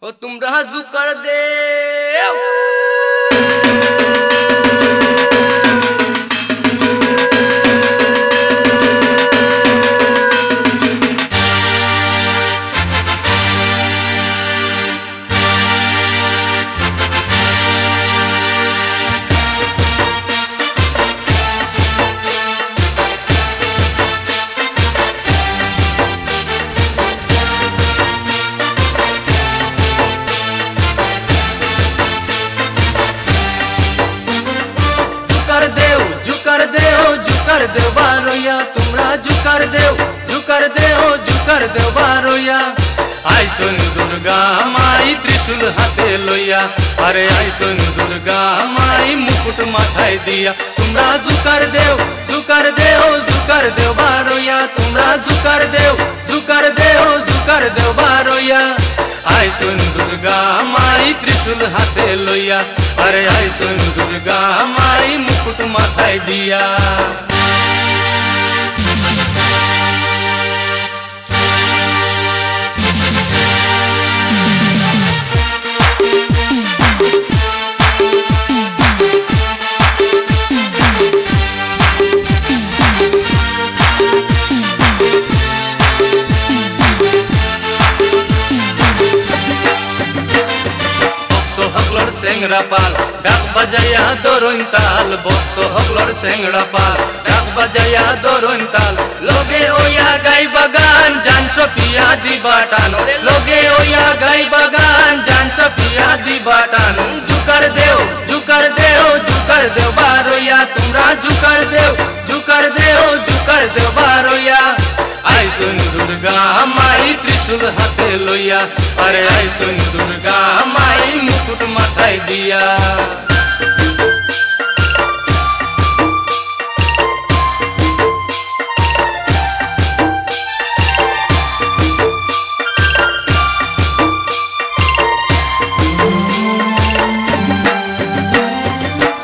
ओ तुम राजू कर दे जुकर देव बारोया तुमरा जुकर देव बारोया आई सुन दुर्गा माई त्रिशूल हाथे लोया अरे आई सुन दुर्गा माई मुकुट माथाय दिया तुमरा जुकर देव बारोया तुमरा जुकर देव बारोया आई सुन दुर्गा माई त्रिशूल हाथे लोया अरे आई सुन दुर्गा माई मुकुट माथाय दिया सेंगड़ा पाल डाक बजाया दोरोइन ताल भक्त हकलर सेंगड़ा पाल डाक बजाया दोरोइन ताल लोगे ओया गाई बगान जान सफिया दी बाटान लोगे ओया गाई बगान जान सफिया दी बाटान जुकर देव बारोया तुमरा जुकर देव बारोया आई सुन दुर्गा माई त्रिशूल हाथे लोया अरे आई सुन दुर्गा माई मुकुट माथाय दिया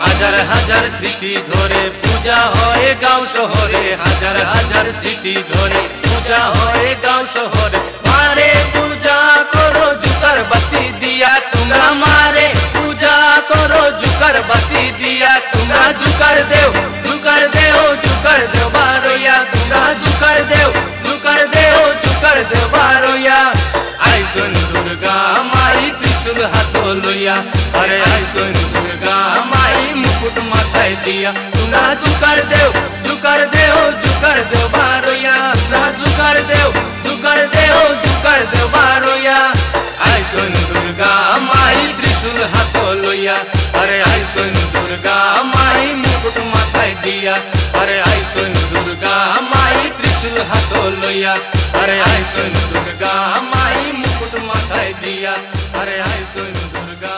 हजार हजार स्मृति धरे पूजा होए गाँव शहरे हजार स्मृति धरे पूजा होए गाँव शहरे मारे पूजा करो जुकर बत्ती दिया तुमरा मारे पूजा करो जुकर बत्ती दिया तुमरा जुकर देव बारोया तुमरा जुकर देव बारोया आई सुन दुर्गा माई त्रिशूल हाथो लोया अरे आई सुन दुर्गा माई मुकुट माथाय दिया तुमरा जुकर देव बारोया जुकर देव बारोया आई सुन दुर्गा माई त्रिशूल हाथो लोया अरे आई सुन दुर्गा माई मुकुट माथाय दिया अरे आई सुन दुर्गा माई त्रिशूल हाथो लोया अरे आई सुन दुर्गा माई मुकुट माथाय दिया अरे आई सुन दुर्गा